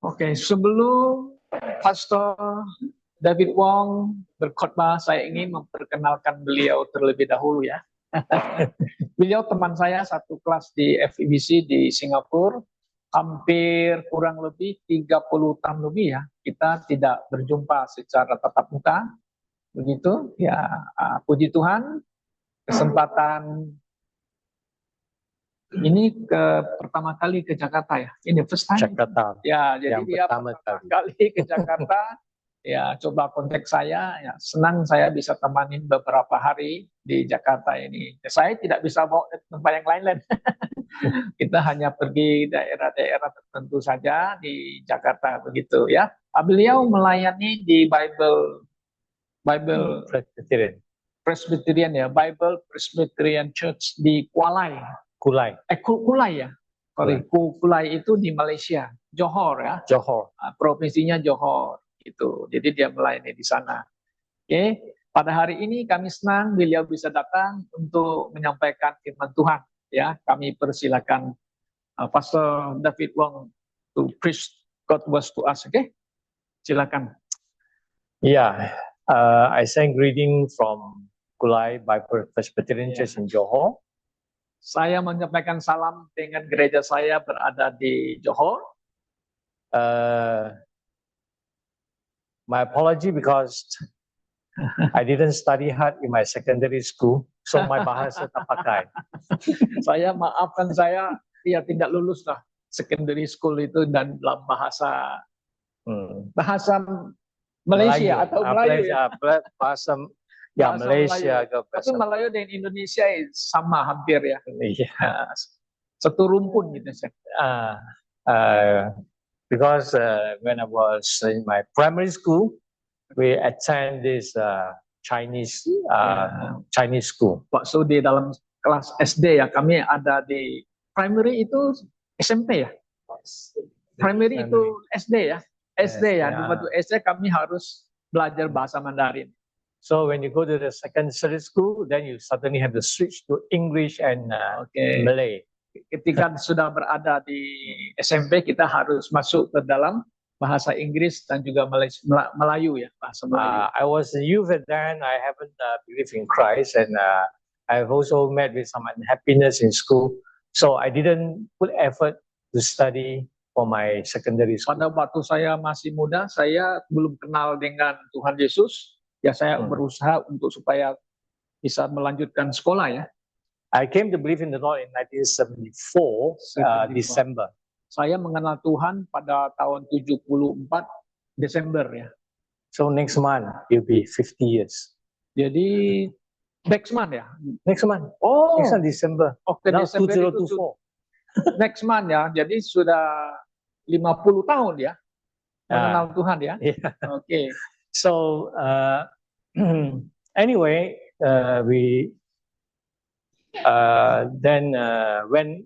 Oke, sebelum Pastor David Wong berkhotbah, saya ingin memperkenalkan beliau terlebih dahulu ya. Beliau teman saya satu kelas di FEBC di Singapura, hampir kurang lebih 30 tahun lebih ya. Kita tidak berjumpa secara tatap muka, begitu ya. Puji Tuhan, kesempatan ini pertama kali ke Jakarta ya. Ini first time. Jakarta. Ya, jadi Yang dia pertama kali ke Jakarta. Ya, coba kontak saya. Ya, senang saya bisa temanin beberapa hari di Jakarta ini. Saya tidak bisa bawa ke tempat yang lain-lain. Kita hanya pergi daerah-daerah tertentu saja di Jakarta begitu ya. Beliau melayani di Bible Presbyterian ya, Bible Presbyterian Church di Kualai. Kulai ya. Kulai itu di Malaysia, Johor ya. Johor. Provinsinya Johor itu. Jadi dia melayani di sana. Oke, pada hari ini kami senang beliau bisa datang untuk menyampaikan firman Tuhan ya. Kami persilakan Pastor David Wong to preach God words to us. Oke. Silakan. Yeah, I send greeting from Kulai Bible Presbyterian Church in Johor. Saya menyampaikan salam dengan gereja saya berada di Johor. My apology because I didn't study hard in my secondary school, so my bahasa tak pakai. Saya maafkan saya, ya tidak lulus lah secondary school itu dan dalam bahasa Malaysia atau Melayu ya. Bahasa ya Malaysia ke bahasa. Tapi Melayu dan Indonesia sama hampir ya. Iya. Satu rumpun gitu. Because when I was in my primary school, we attend this Chinese school. Waktu di dalam kelas SD ya, kami ada di primary itu SMP ya. Primary itu SD ya. SD ya. Di waktu SD kami harus belajar bahasa Mandarin. So when you go to the secondary school, then you suddenly have to switch to English and Malay. Ketika sudah berada di SMP, kita harus masuk ke dalam bahasa Inggris dan juga Melayu ya, bahasa Melayu. I was a youth and then I haven't believed in Christ, and I've also met with some unhappiness in school. So I didn't put effort to study for my secondary school. Pada waktu saya masih muda, saya belum kenal dengan Tuhan Yesus. Ya saya berusaha untuk supaya bisa melanjutkan sekolah ya. I came to believe in the Lord in 1974 December. Saya mengenal Tuhan pada tahun 74 Desember ya. So next month you'll be 50 years. Jadi next month ya. Next month. Oh, next month December. Oke, Desember 2024. Next month ya. Jadi sudah 50 tahun ya mengenal Tuhan ya. Yeah. Oke. So anyway, when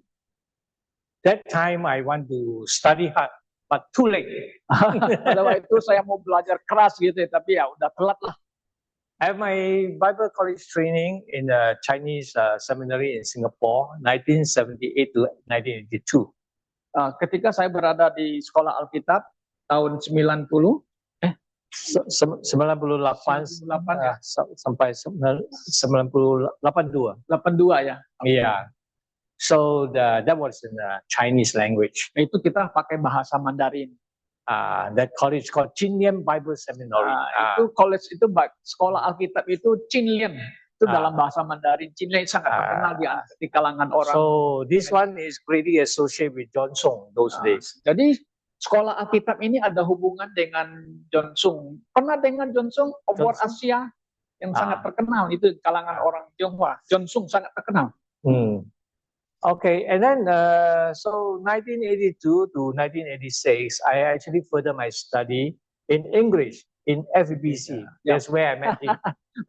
that time I want to study hard, but too late. Pada waktu itu saya mau belajar keras gitu ya, tapi ya udah telat lah. I have my Bible college training in the Chinese seminary in Singapore, 1978 to 1982. Ketika saya berada di sekolah Alkitab tahun 98 ya, sampai 82 ya. Yeah. So that was in the Chinese language. Itu kita pakai bahasa Mandarin. That college called Chinlian Bible Seminary. Itu college itu sekolah Alkitab itu Chinlian. Itu dalam bahasa Mandarin. Chinlian sangat terkenal di kalangan orang. So this one is greatly associated with John Song those days. Jadi sekolah Alkitab ini ada hubungan dengan John Sung. Pernah dengan John Sung, obor Asia yang sangat terkenal itu kalangan orang Tionghoa. John Sung sangat terkenal. Okay, and then so 1982 to 1986, I actually further my study in English in FEBC. That's where I met him.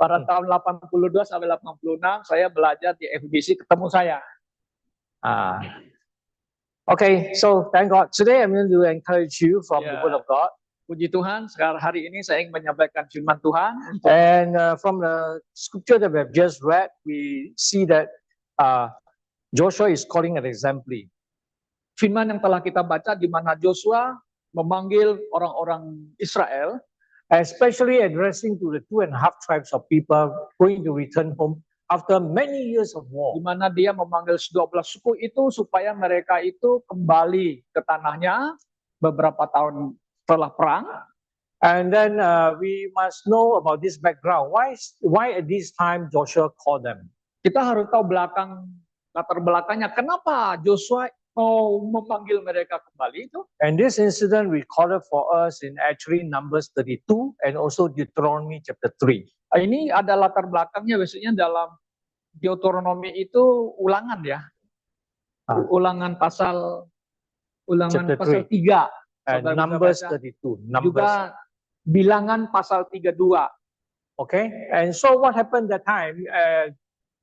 Pada tahun 82 sampai 86 saya belajar di FEBC, ketemu saya. Okay, so thank God. Today I'm going to encourage you from the Word of God. Puji Tuhan, sekarang hari ini saya ingin menyampaikan firman Tuhan. And from the scripture that we have just read, we see that Joshua is calling an exemplary. Firman yang telah kita baca di mana Joshua memanggil orang-orang Israel, especially addressing to the 2.5 tribes of people going to return home after many years of war. di mana dia memanggil 12 suku itu supaya mereka itu kembali ke tanahnya beberapa tahun setelah perang. And then we must know about this background. Why at this time Joshua called them? Kita harus tahu latar belakangnya. Kenapa Joshua mau memanggil mereka kembali itu? And this incident recorded for us in actually Numbers 32 and also Deuteronomy chapter 3. Ini ada latar belakangnya biasanya dalam Deuteronomy itu ulangan ya. Ulangan pasal Chapter 3. And Saudara bisa Numbers baca. 32. Numbers. Juga bilangan pasal 32. Okay. And so what happened that time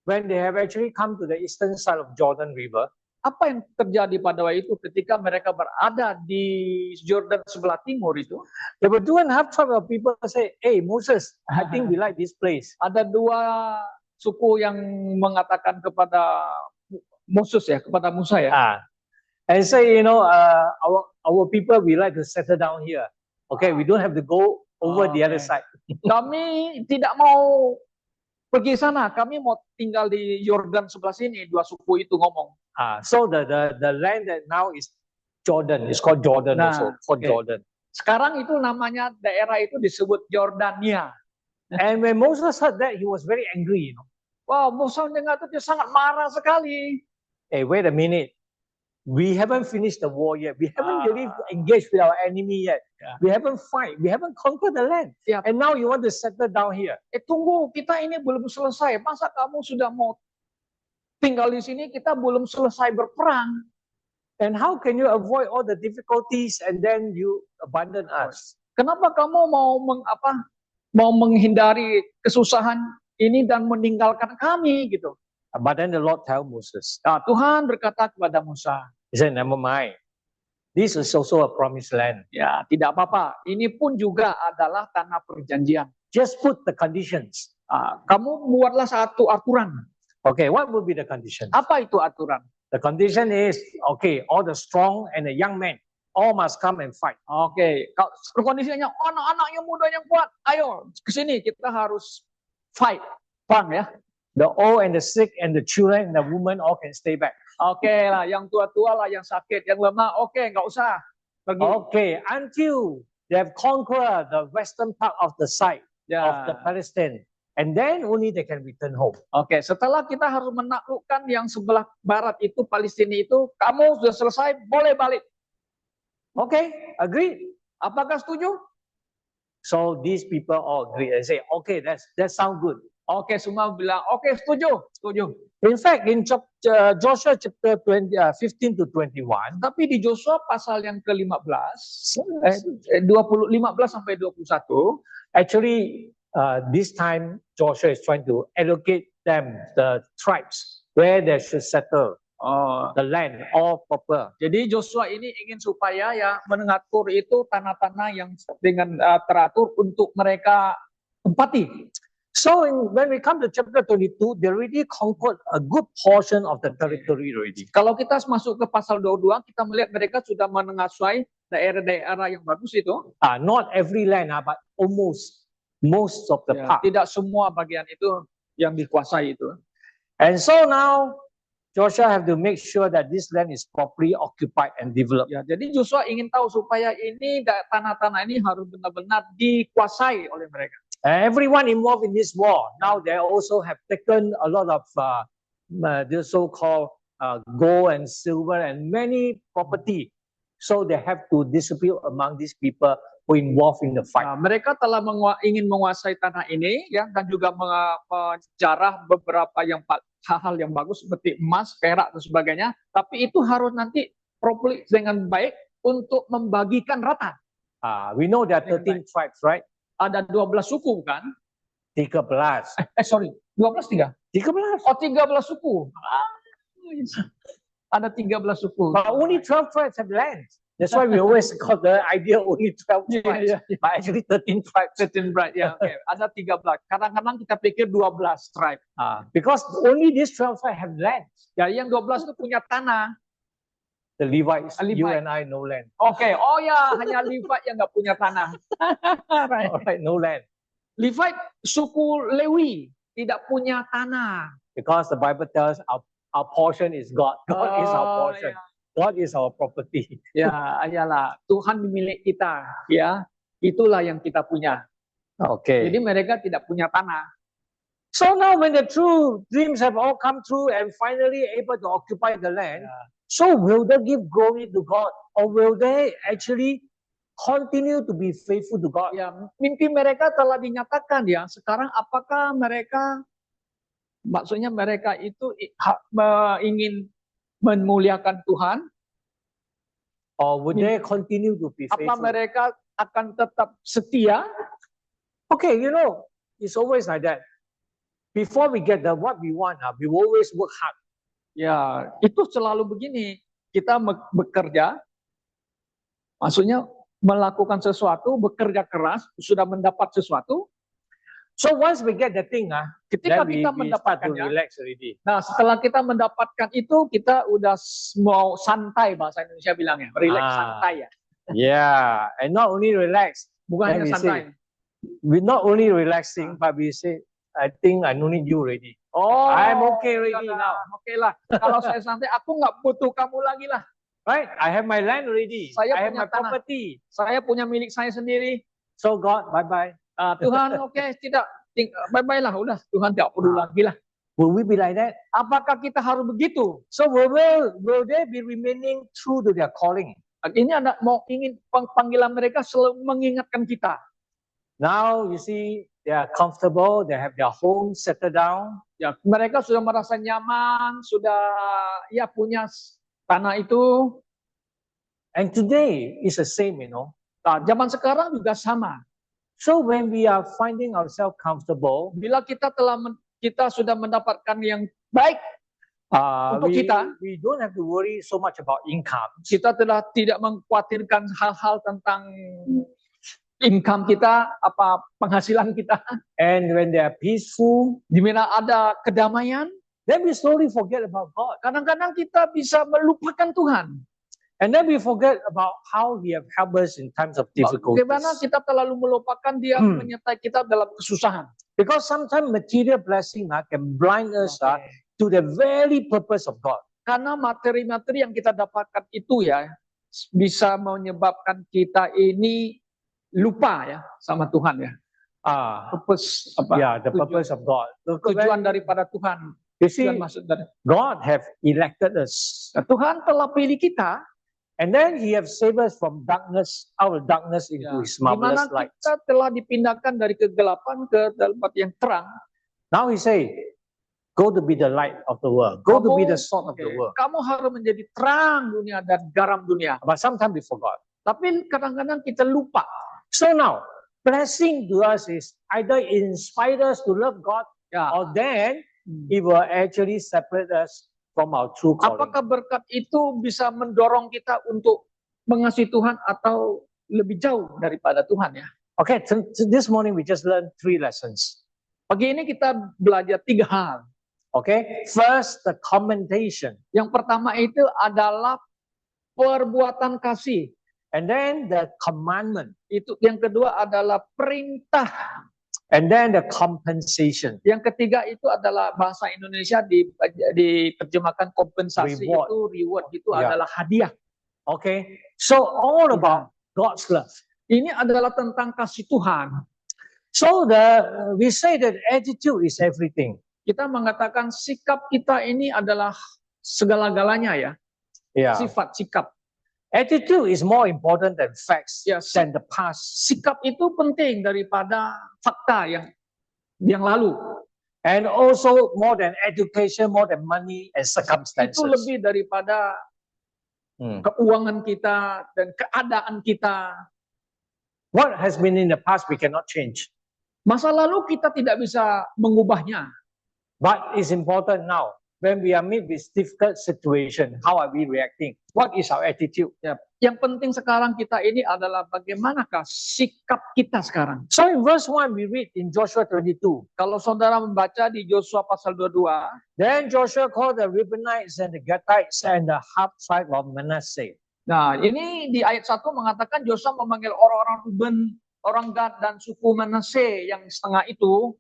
when they have actually come to the eastern side of Jordan River? Apa yang terjadi pada waktu itu ketika mereka berada di Jordan sebelah timur itu? There were 2.5 tribes of people say, "Hey Moses, I think we like this place." Ada 2 suku yang mengatakan kepada Moses ya, kepada Musa ya. And say, our people we like to settle down here. Okay, we don't have to go over the other side. Kami tidak mau pergi sana, kami mau tinggal di Yordan sebelah sini. 2 suku itu ngomong. So the land that now is Jordan. It's called Jordan also. Called Jordan. Sekarang itu namanya daerah itu disebut Yordania. And when Moses heard that, he was very angry. Wow, Musa dengar itu dia sangat marah sekali. Hey, wait a minute. We haven't finished the war yet. We haven't really engaged with our enemy yet. We haven't fight. We haven't conquered the land. And now you want to settle down here. Tunggu, kita ini belum selesai. Masa kamu sudah mau tinggal di sini, kita belum selesai berperang. And how can you avoid all the difficulties and then you abandon us? Kenapa kamu mau menghindari kesusahan ini dan meninggalkan kami gitu? But then the Lord tell Moses. Tuhan berkata kepada Musa. He said, never mind. This is also a promised land. Ya, tidak apa-apa. Ini pun juga adalah tanah perjanjian. Just put the conditions. Kamu buatlah satu aturan. Okay, what will be the condition? Apa itu aturan? The condition is, okay, all the strong and the young men, all must come and fight. Okay, kondisinya anak-anak yang muda yang kuat, ayo ke sini kita harus fight, perang ya. The old and the sick and the children and the women all can stay back. Okay lah, yang tua-tua lah, yang sakit, yang lemah, nggak usah pergi. Okay, until they have conquered the western part of the side of the Palestine. And then only they can return home. Okay, setelah kita harus menaklukkan yang sebelah barat itu, Palestina itu, kamu sudah selesai, boleh balik. Okay, agree. Apakah setuju? So these people all agree and say, okay, that sounds good. Okay, semua bilang, okay, setuju. In fact, in Joshua chapter 15 to 21, tapi di Joshua pasal yang ke-15, 15 sampai 21, actually, this time Joshua is trying to allocate them the tribes where they should settle the land all proper. Jadi Joshua ini ingin supaya ya mengatur itu tanah-tanah yang dengan teratur untuk mereka tempati. So when we come to chapter 22, they already conquered a good portion of the territory already. Kalau kita masuk ke pasal 22, kita melihat mereka sudah menguasai daerah-daerah yang bagus itu. Not every land, but almost most of the part. Tidak semua bagian itu yang dikuasai itu. And so now Joshua have to make sure that this land is properly occupied and developed. Ya, jadi Joshua ingin tahu supaya ini tanah-tanah ini harus benar-benar dikuasai oleh mereka. Everyone involved in this war now they also have taken a lot of the so-called gold and silver and many property, so they have to distribute among these people who involved in the fight. Mereka telah ingin menguasai tanah ini ya, dan juga menjarah beberapa hal-hal yang bagus seperti emas, perak dan sebagainya. Tapi itu harus nanti properly dengan baik untuk membagikan rata. We know there are 13 tribes, right? Ada 12 suku kan? 13. Sorry, 12 3? 13. Oh, 13 suku. Ada 13 suku. But only 12 tribes have land. That's why we always got the idea only 12 tribes. But actually 13 tribes. 13 tribes, ya. Okay. Ada 13. Kadang-kadang kita pikir 12 tribes. Because only these 12 tribes have land. Ya, yang 12 itu punya tanah. The Levites, A you Levite. and I, no land. Oke, oh ya, hanya Levite yang nggak punya tanah. Right. All right, no land. Levite suku Lewi tidak punya tanah. Because the Bible tells our portion is God. God is our Oh, portion. God is our property. Ya, ayalah Tuhan milik kita, ya. Itulah yang kita punya. Okay. Jadi mereka tidak punya tanah. So now when the true dreams have all come true and finally able to occupy the land, so will they give glory to God or will they actually continue to be faithful to God? Ya, mimpi mereka telah dinyatakan ya. Sekarang apakah mereka, maksudnya mereka itu ingin memuliakan Tuhan? Or would they continue to be Apa faithful? mereka akan tetap setia? Okay, you know, it's always like that. Before we get what we want, we always work hard. Ya, itu selalu begini. Kita bekerja, maksudnya melakukan sesuatu, bekerja keras, sudah mendapat sesuatu. So once we get the thing, Ketika then we kita start to mendapatkannya, relax already. nah setelah kita mendapatkan itu, kita udah mau santai, bahasa Indonesia bilangnya, relax, santai ya. Yeah, and not only relax, Bukan then hanya we santai. we're not only relaxing, but we say, I think I don't need you already. Oh, I'm okay already sudah, now. Oke lah. Kalau saya santai, aku nggak butuh kamu lagi lah. Right? I have my land already. Saya I have punya my tanah. property. Saya punya milik saya sendiri. So God, bye-bye. Tuhan, oke, tidak, bye-bye lah, udah. Tuhan tidak perlu lagi lah. Will we be like that? Apakah kita harus begitu? So will they be remaining true to their calling? Ini ada mau ingin panggilan mereka selalu mengingatkan kita. Now you see they are comfortable, they have their home settled down. Ya, mereka sudah merasa nyaman, sudah ya punya tanah itu. And today is the same, you know. Nah, zaman sekarang juga sama. So when we are finding ourselves comfortable, Bila kita sudah mendapatkan yang baik untuk kita, we don't have to worry so much about income. kita tidak mengkhawatirkan hal-hal tentang income kita, apa penghasilan kita. And when they are peaceful, Di mana ada kedamaian, then we slowly forget about God. kadang-kadang kita bisa melupakan Tuhan. And then we forget about how He have helped us in times of difficulties. Bagaimana kita terlalu melupakan Dia menyertai kita dalam kesusahan. Because sometimes material blessing can blind us to the very purpose of God. Karena materi-materi yang kita dapatkan itu ya bisa menyebabkan kita ini lupa ya sama Tuhan ya. Purpose apa? Yeah, the purpose of God. Tujuan daripada Tuhan. You see, Tujuan maksud dari God have elected us. Tuhan telah pilih kita. And then He have saved us from darkness, out of darkness into His Di mana marvelous light. kita telah dipindahkan dari kegelapan ke tempat yang terang. Now He say, go to be the light of the world. Go to be the salt of the world. Kamu harus menjadi terang dunia dan garam dunia. But sometimes we forgot. Tapi kadang-kadang kita lupa. So now, blessing to us is either inspire us to love God, Ya. or then it will actually separate us from our true calling. Apakah berkat itu bisa mendorong kita untuk mengasihi Tuhan atau lebih jauh daripada Tuhan ya? Okay, this morning we just learned 3 lessons. Pagi ini kita belajar 3 hal. Okay, first the commendation, Yang pertama itu adalah perbuatan kasih. and then the commandment, Itu yang kedua adalah perintah. and then the compensation. Yang ketiga itu adalah bahasa Indonesia diterjemahkan kompensasi. Reward. Itu reward, itu Ya. adalah hadiah. Okay, so all about God's love. Ini adalah tentang kasih Tuhan. So we say that attitude is everything. Kita mengatakan sikap kita ini adalah segala-galanya ya. Yeah, Sifat, sikap. attitude is more important than facts, Yes. than the past. Sikap itu penting daripada fakta yang lalu. And also more than education, more than money and circumstances. Itu lebih daripada keuangan kita dan keadaan kita. What has been in the past we cannot change. Masa lalu kita tidak bisa mengubahnya. But it's important now. when we are met with difficult situation, how are we reacting? What is our attitude? Ya, yang penting sekarang kita ini adalah bagaimanakah sikap kita sekarang. So in verse 1, we read in Joshua 22, Kalau saudara membaca di Yosua pasal 22, then Joshua called the Reubenites and the Gadites and the half tribe of Manasseh. nah ini di ayat 1 mengatakan Yosua memanggil orang-orang Ruben, orang Gad dan suku Manase yang setengah itu.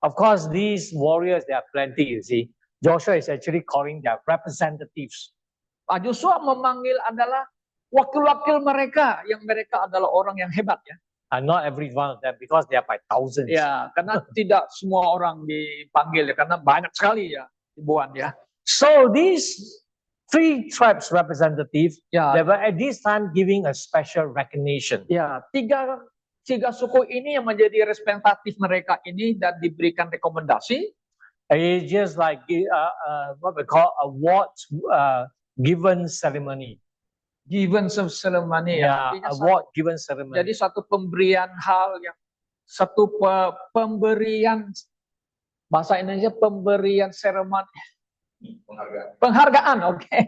Of course, these warriors, they are plenty, you see. Joshua is actually calling their representatives. Pak Yosua memanggil adalah wakil-wakil mereka, yang mereka adalah orang yang hebat ya. And not every one of them, because they are by thousands. Ya, karena tidak semua orang dipanggil ya, karena banyak sekali ya ribuan ya. So these three tribes representatives, Ya, they were at this time giving a special recognition. ya tiga suku ini yang menjadi representatif mereka ini dan diberikan rekomendasi. It's just like what we call award given ceremony. Given ceremony ya. Yeah, Artinya award given ceremony. jadi satu pemberian hal yang satu pemberian bahasa Indonesia pemberian seremoni penghargaan oke.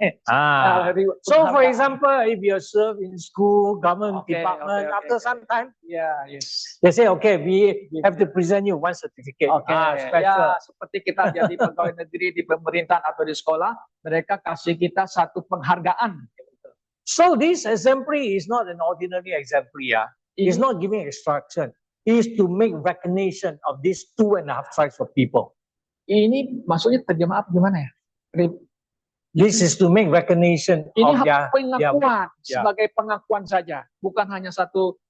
So for example, if you serve in school, government department, after some time, ya yes. they say, okay, we have to present you one certificate. Oke, Special. ya seperti kita jadi pegawai negeri di pemerintahan atau di sekolah, mereka kasih kita satu penghargaan. So this exemplary is not an ordinary exemplary. It's not giving instruction. It's to make recognition of these 2.5 tribes of people. Ini maksudnya terjemah apa gimana ya? This is to make recognition Ini of their pengakuan sebagai pengakuan saja, bukan hanya satu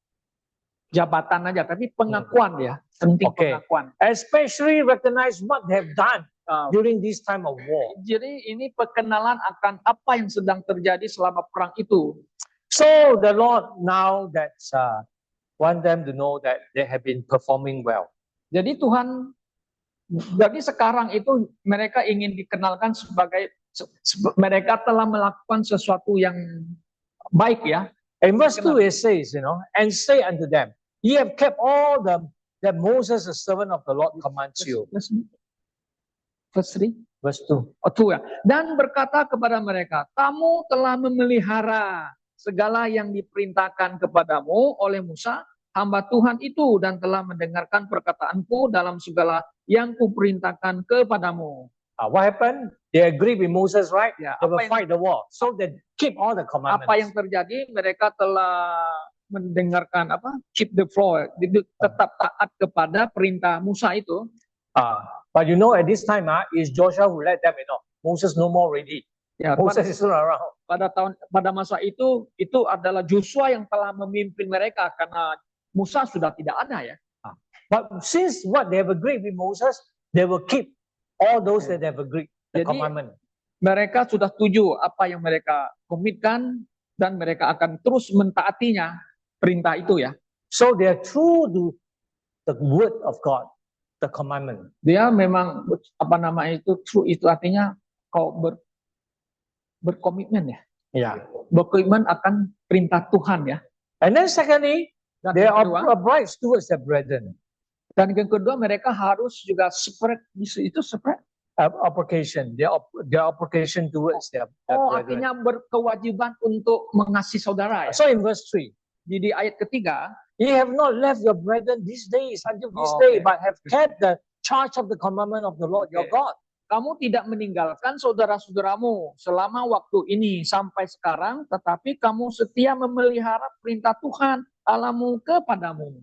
jabatan aja, tapi pengakuan ya, penting pengakuan. Especially recognize what they have done during this time of war. Jadi ini perkenalan akan apa yang sedang terjadi selama perang itu. So the Lord now that want them to know that they have been performing well. Jadi Tuhan, jadi sekarang itu mereka ingin dikenalkan sebagai mereka telah melakukan sesuatu yang baik ya. In verse 2 it says, and say unto them, ye have kept all that Moses, the servant of the Lord, commands you. Verse 3. Verse 2. Oh, 2 ya. Dan berkata kepada mereka, kamu telah memelihara segala yang diperintahkan kepadamu oleh Musa, hamba Tuhan itu, dan telah mendengarkan perkataanku dalam segala yang kuperintahkan kepadamu. What happened? They agree with Moses, right? Ya, They will fight the war. So they keep all the commandments. Apa yang terjadi? Mereka telah mendengarkan keep the floor, tetap taat kepada perintah Musa itu. But at this time, is Joshua who led them, Moses no more already. Ya, Moses is not around. Pada masa itu adalah Joshua yang telah memimpin mereka karena Musa sudah tidak ada ya. But since what they have agreed with Moses, they will keep all those that they have agreed, the commandment. Mereka sudah setuju apa yang mereka komitkan dan mereka akan terus mentaatinya perintah itu ya. So they are true to the word of God, the commandment. Dia memang true itu artinya kau berkomitmen ya. Yeah. Berkomitmen akan perintah Tuhan ya. And then secondly, they are upright towards their brethren. Dan yang kedua mereka harus juga spread application, their application towards their brethren. Artinya berkewajiban untuk mengasihi saudara ya. So in verse 3, di ayat ketiga, ye have not left your brethren these days until this day, but have kept the charge of the commandment of the Lord your God. Kamu tidak meninggalkan saudara-saudaramu selama waktu ini sampai sekarang, tetapi kamu setia memelihara perintah Tuhan Allahmu kepadamu.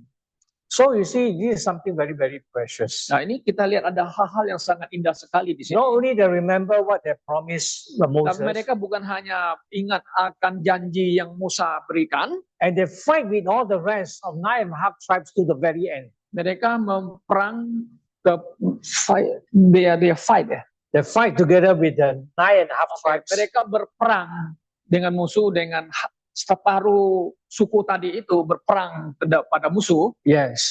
So you see, this is something very, very precious. Nah, ini kita lihat ada hal-hal yang sangat indah sekali di sini. Not only they remember what they promised Moses, dan mereka bukan hanya ingat akan janji yang Musa berikan, and they fight with all the rest of 9.5 tribes to the very end. Mereka memperang they fight together with the 9.5 tribes. Mereka berperang dengan musuh, dengan separuh suku tadi itu berperang pada musuh. Yes.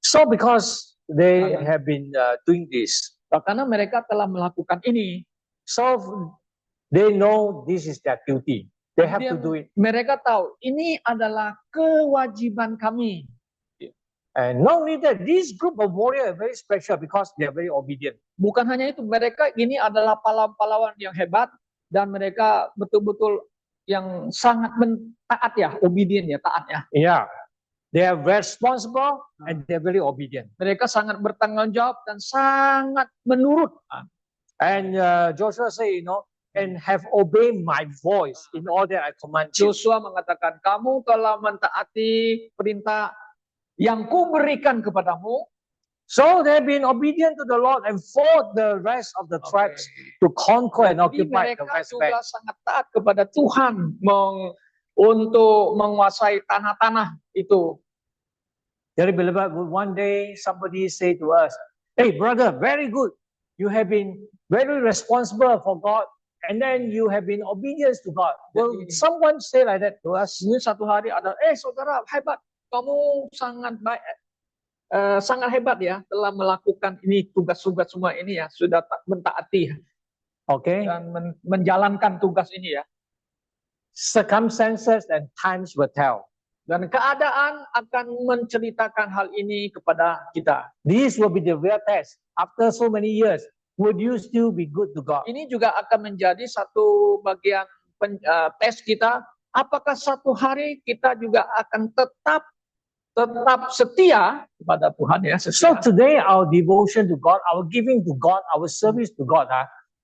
So because they have been doing this, karena mereka telah melakukan ini, so they know this is their duty. They have to do it. Mereka tahu ini adalah kewajiban kami. And not only that, this group of warriors are very special because they are very obedient. Bukan hanya itu, mereka ini adalah pahlawan-pahlawan yang hebat dan mereka betul-betul yang sangat taat ya, obedient ya, taat ya. Yeah, they are responsible and they are very obedient. Mereka sangat bertanggung jawab dan sangat menurut. And Joshua say, and have obeyed my voice in all that I command you. Joshua mengatakan, kamu telah mentaati perintah yang kuberikan kepadamu. So they have been obedient to the Lord and fought the rest of the tribes to conquer and Jadi occupy the mereka West juga Bank. sangat taat kepada Tuhan untuk menguasai tanah-tanah itu. Dearly beloved, one day somebody say to us, hey brother, very good. You have been very responsible for God and then you have been obedient to God. Will someone say like that to us? Mungkin satu hari ada, saudara hebat, kamu sangat baik, sangat hebat ya, telah melakukan ini tugas-tugas semua ini ya, sudah mentaati Okay. dan menjalankan tugas ini ya. Circumstances and times will tell. Dan keadaan akan menceritakan hal ini kepada kita. This will be the real test. After so many years, would you still be good to God? Ini juga akan menjadi satu bagian tes kita. Apakah satu hari kita juga akan tetap setia kepada Tuhan ya. So today our devotion to God, our giving to God, our service to God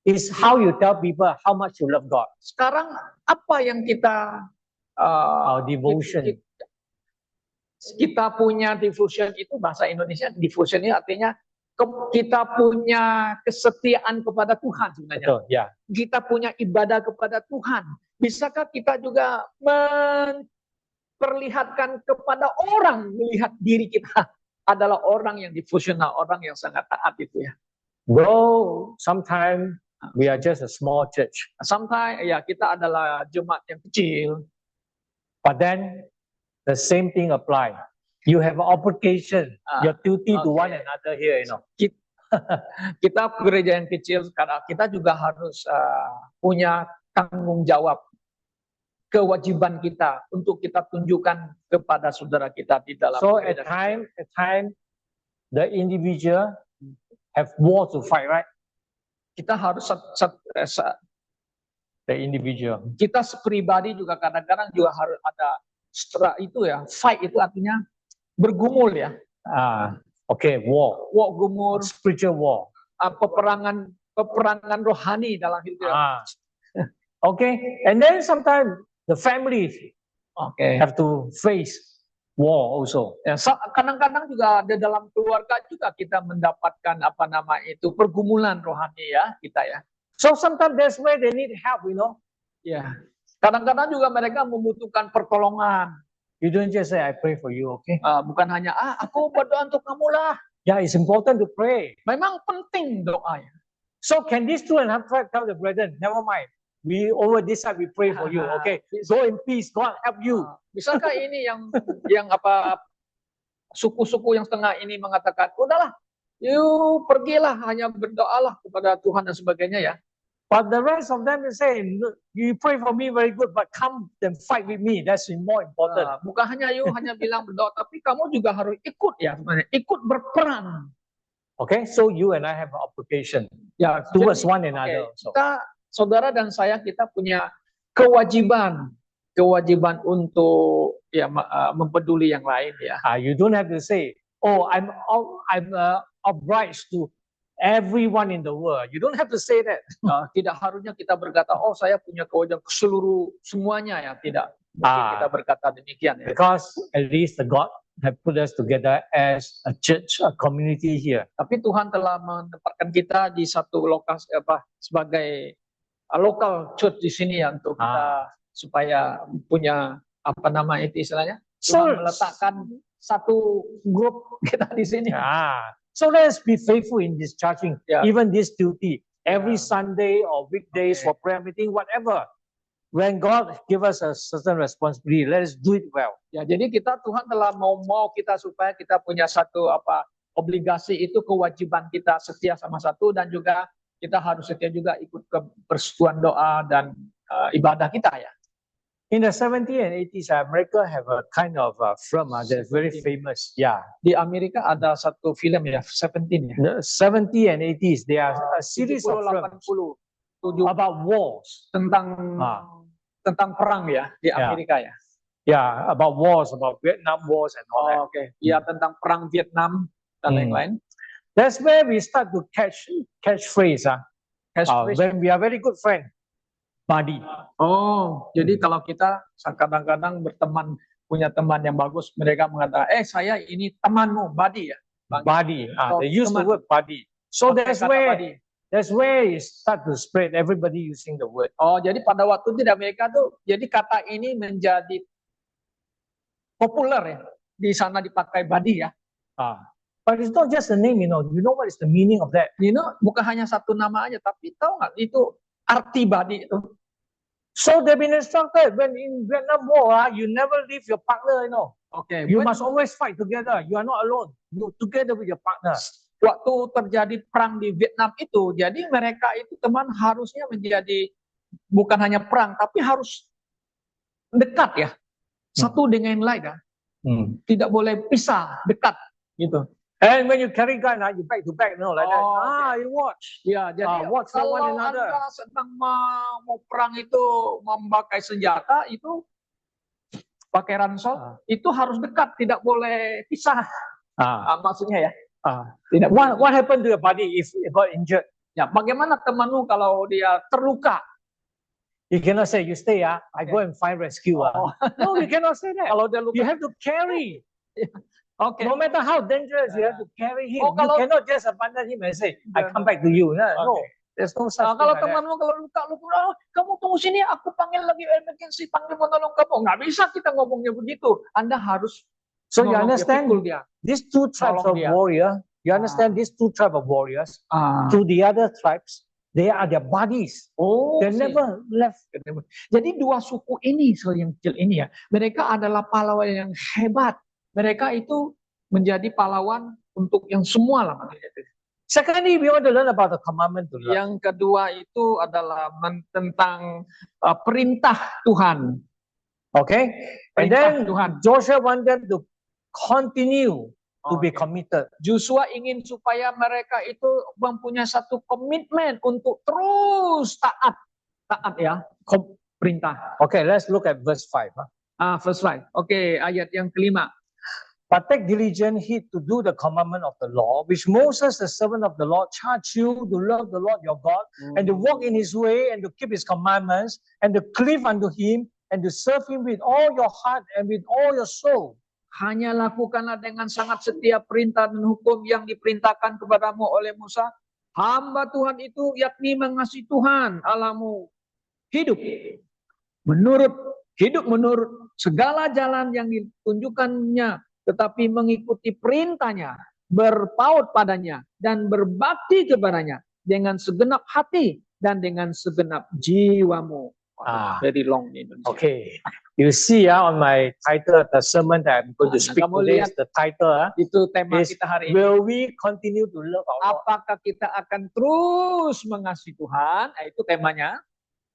is how you tell people how much you love God. Sekarang apa yang kita Our devotion. Kita punya devotion itu bahasa Indonesia, devotion ini artinya kita punya kesetiaan kepada Tuhan sebenarnya. Betul, ya. Kita punya ibadah kepada Tuhan. Bisakah kita juga perlihatkan kepada orang melihat diri kita adalah orang yang devotional, orang yang sangat taat itu ya. Though sometimes we are just a small church. Sometimes ya kita adalah jemaat yang kecil. But then the same thing apply. You have an obligation, your duty to one another here, Kita gereja yang kecil, karena kita juga harus punya tanggung jawab, kewajiban kita untuk kita tunjukkan kepada saudara kita di dalam. So at time, the individual have war to fight, right? Kita harus The individual. kita pribadi juga kadang-kadang juga harus ada setelah itu ya, fight itu artinya bergumul ya. Okay, war. War gumul, Spiritual war. peperangan rohani dalam hidup. Okay, and then sometimes the families have to face war also. Ya, kadang-kadang juga di dalam keluarga juga kita mendapatkan pergumulan rohani ya kita ya. So sometimes that's where they need help, Ya, kadang-kadang juga mereka membutuhkan pertolongan. You don't just say, I pray for you, okay? Bukan hanya aku berdoa untuk kamu lah. Yeah, it's important to pray. Memang penting doa ya. So can these two and a half tribes tell the brethren, never mind. We over this side we pray for you, okay? Go in peace, God help you. Bisakah ini yang suku-suku yang setengah ini mengatakan, udahlah, you pergilah, hanya berdoalah kepada Tuhan dan sebagainya ya. But the rest of them is saying, you pray for me very good, but come and fight with me. That's more important. Bukan hanya you hanya bilang berdoa, tapi kamu juga harus ikut ya, sebenarnya ikut berperan. Okay, so you and I have an obligation Ya, towards jadi, one another. So. Kita, saudara dan saya, kita punya kewajiban untuk ya mempeduli yang lain ya. You don't have to say, oh, I'm obliged to everyone in the world. You don't have to say that. Tidak harusnya kita berkata, oh saya punya kewajiban ke seluruh semuanya ya. Tidak. Kita berkata demikian ya. Because at least the God have put us together as a church, a community here. Tapi Tuhan telah menempatkan kita di satu lokasi sebagai local church di sini ya untuk kita supaya punya itu istilahnya. Tuhan meletakkan satu grup kita di sini. So let's be faithful in this charging, even this duty, every Sunday or weekdays for prayer meeting, whatever. When God give us a certain responsibility, let us do it well. Ya, jadi Tuhan telah mau kita supaya kita punya satu obligasi itu kewajiban kita setia sama satu dan juga kita harus setia juga ikut ke persekutuan doa dan ibadah kita ya. In the 70s and 80s, America have a kind of film that's very 70. famous. Yeah, Di Amerika ada satu film ya, Seventeen ya. the 70s and 80s, there are a series 70, of films 80, 70 about wars. tentang tentang perang ya di Ya. Amerika ya. Yeah, about wars, about Vietnam wars and all that. Oke, ya tentang perang Vietnam dan lain-lain. That's where we start to catch phrase. Catchphrase. When we are very good friend, buddy. Oh, jadi kalau kita kadang-kadang berteman, punya teman yang bagus, mereka mengatakan, saya ini temanmu, buddy ya. Buddy. Oh, They use the teman. word buddy. So Pakai that's kata where buddy. it start to spread. Everybody using the word. Oh, jadi pada waktu itu di Amerika tuh, jadi kata ini menjadi populer ya. Di sana dipakai buddy ya. But it's not just a name, you know. You know what is the meaning of that? You know, bukan hanya satu nama aja, tapi tahu nggak itu arti buddy itu? So they've been instructed when in Vietnam War, you never leave your partner, you know. Oke, You must always fight together. You are not alone. You together with your partner. waktu terjadi perang di Vietnam itu, jadi mereka itu teman harusnya menjadi bukan hanya perang, tapi harus dekat ya, satu dengan lain ya, tidak boleh pisah, dekat gitu. And when you carry gun, you back to back, no, like that. Okay. You watch. Ya, jadi watch for kalau one another. Anda sedang mau perang itu memakai senjata itu pakai ransel itu harus dekat, tidak boleh pisah. Maksudnya ya. Tidak. What happened to your body if you got injured? Ya, bagaimana temanmu kalau dia terluka? You cannot say you stay. I go and find rescue. No, you cannot say that. Kalau dia luka, You have to carry. oke. No matter how dangerous, you have to carry him. Oh, kalau- You cannot just abandon him and say, I come back to you. No, there's no such Nah, thing kalau like that. temanmu kalau luka, kamu tunggu sini, aku panggil lagi emergency, panggil menolong kamu. Nggak bisa kita ngomongnya begitu. Anda harus So you nolong dia, understand pikul dia. these two tribes Tolong of dia. warrior, you understand these two tribes of warriors, to the other tribes, they are their buddies. Oh, They never left. Jadi dua suku ini, yang kecil ini ya, mereka adalah pahlawan yang hebat. Mereka itu menjadi pahlawan untuk yang semua lah. Secondly, we want to learn about the commandment to love. Yang kedua itu adalah tentang perintah Tuhan. Okay? And Perintah then Tuhan. Joshua want them to continue to be Okay. committed. Joshua ingin supaya mereka itu mempunyai satu komitmen untuk terus taat ya, perintah. Okay, let's look at verse 5. Verse 5. Oke, ayat yang kelima. But take diligent heed to do the commandment of the law, which Moses, the servant of the Lord, charged you to love the Lord your God, and to walk in his way, and to keep his commandments, and to cleave unto him, and to serve him with all your heart and with all your soul. Hanya lakukanlah dengan sangat setia perintah dan hukum yang diperintahkan kepadamu oleh Musa. Hamba Tuhan itu yakni mengasihi Tuhan Allahmu. Hidup menurut segala jalan yang ditunjukkannya, tetapi mengikuti perintahnya, berpaut padanya, dan berbakti kepadanya dengan segenap hati dan dengan segenap jiwamu. Very long in Indonesia. Okay, you see on my title, the sermon that I'm going to speak Kamu today, lihat is the title Itu tema is, kita hari ini. will we continue to love our Lord? Apakah kita akan terus mengasihi Tuhan? Itu temanya.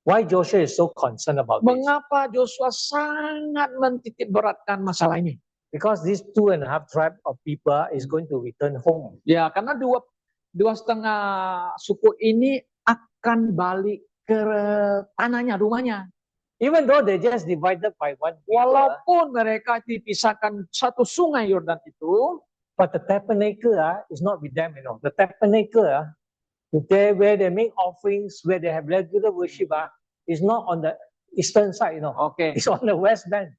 Why Joshua is so concerned about this? Mengapa Joshua sangat mentitik beratkan masalah ini? Because these 2.5 tribe of people is going to return home. Ya, karena dua setengah suku ini akan balik ke tanahnya, rumahnya. Even though they just divided by one river, Walaupun mereka dipisahkan satu sungai Yordan itu, but the tabernacle is not with them, you know. The tabernacle, where they make offerings, where they have regular worship, is not on the eastern side, you know. oke. It's on the west bank.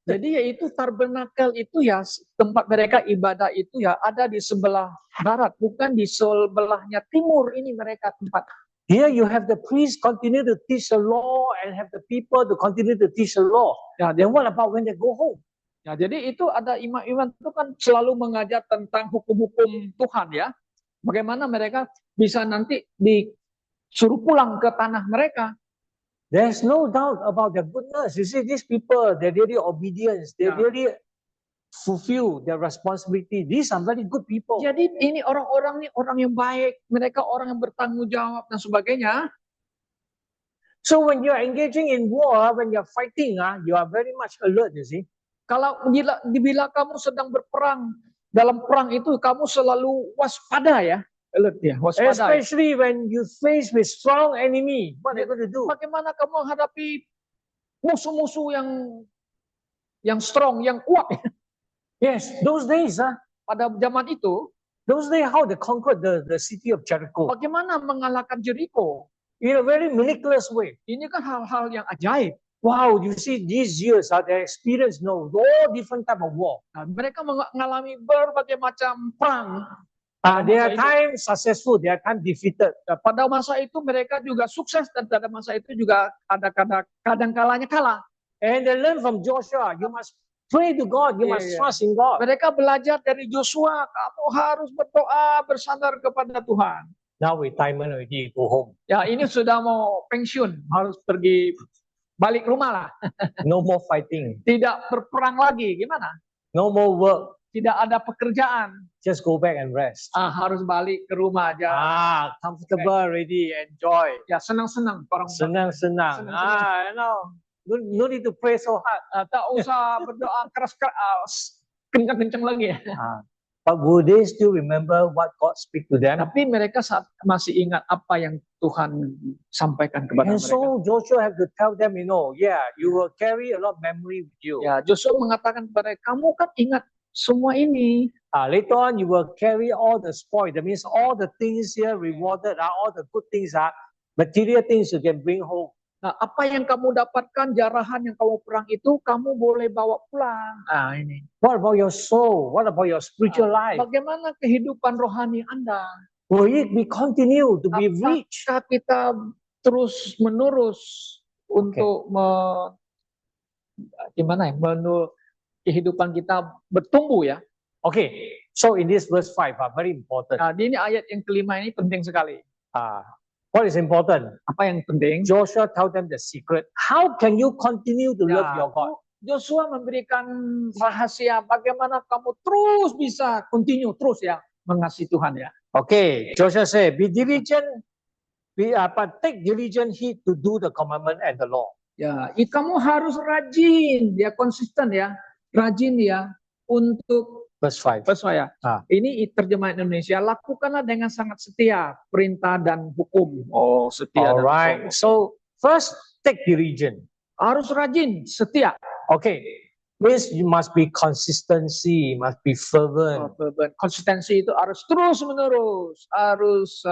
Jadi yaitu tabernakel itu ya, tempat mereka ibadah itu ya ada di sebelah barat, bukan di sebelahnya timur. Ini mereka tempat. Here you have the priest continue to teach the law and have the people to continue to teach the law. Ya, Then what about when they go home? ya, jadi itu ada imam-imam itu kan selalu mengajar tentang hukum-hukum Tuhan ya. Bagaimana mereka bisa nanti disuruh pulang ke tanah mereka. There's no doubt about their goodness. You see, these people, they're really obedience. They Yeah. really fulfill their responsibility. These are very good people. Jadi ini orang-orang ini orang yang baik, mereka orang yang bertanggung jawab dan sebagainya. So when you are engaging in war, when you are fighting, you are very much alert, you see. Kalau bila kamu sedang berperang, dalam perang itu kamu selalu waspada ya. Alert ya, waspada. Especially when you face with strong enemy, what are you going to do? Bagaimana kamu menghadapi musuh-musuh yang strong, yang kuat? Yes, those days, Pada zaman itu, those days how they conquered the city of Jericho bagaimana mengalahkan Jericho? in a very miraculous way. Ini kan hal-hal yang ajaib. Wow, you see these years, they experience all different type of war. Nah, mereka mengalami berbagai macam perang. There are times successful, there are times defeated. Nah, pada masa itu mereka juga sukses dan pada masa itu juga ada kadang-kalanya kalah. And they learn from Joshua, you must pray to God, you must Yeah. trust in God. Mereka belajar dari Joshua, kamu harus berdoa bersandar kepada Tuhan. Now retirement already, go home. Ya, ini sudah mau pensiun, harus pergi balik rumah lah. No more fighting, Tidak berperang lagi, gimana? no more work. Tidak ada pekerjaan. Just go back and rest. Harus balik ke rumah aja. Comfortable already, enjoy. Ya, senang-senang orang. Senang-senang. Senang-senang. You know, no need to pray so hard. Tak usah berdoa keras-keras, kencang-kencang lagi. But will they still remember what God speak to them? Tapi mereka masih ingat apa yang Tuhan sampaikan kepada And mereka. so Joshua have to tell them, you will carry a lot of memory with you. Ya, Joshua mengatakan kepada mereka, kamu kan ingat semua ini. Later on, you will carry all the spoil. That means all the things here rewarded, all the good things, material things you can bring home. Nah, apa yang kamu dapatkan, jarahan yang kamu perang itu, kamu boleh bawa pulang. Ini. What about your soul? What about your spiritual life? Bagaimana kehidupan rohani Anda? Will it be continue to be rich? Apakah kita terus menerus untuk kehidupan kita bertumbuh ya? Okay, so in this verse 5, very important. Nah, ini ayat yang kelima ini penting sekali. What is important? Apa yang penting? Joshua tell them the secret. How can you continue to love your God? Joshua memberikan rahasia bagaimana kamu terus bisa continue terus ya mengasihi Tuhan ya. Okay, Joshua say, be diligent, but take diligent heed to do the commandment and the law. Ya, kamu harus rajin, ya konsisten ya, rajin ya untuk Verse 5. ya. Ini terjemahan Indonesia, lakukanlah dengan sangat setia perintah dan hukum. Setia. Alright. So first take diligent. Harus rajin, setia. Okay. Means you must be consistency, must be fervent. Konsistensi itu harus terus menerus, harus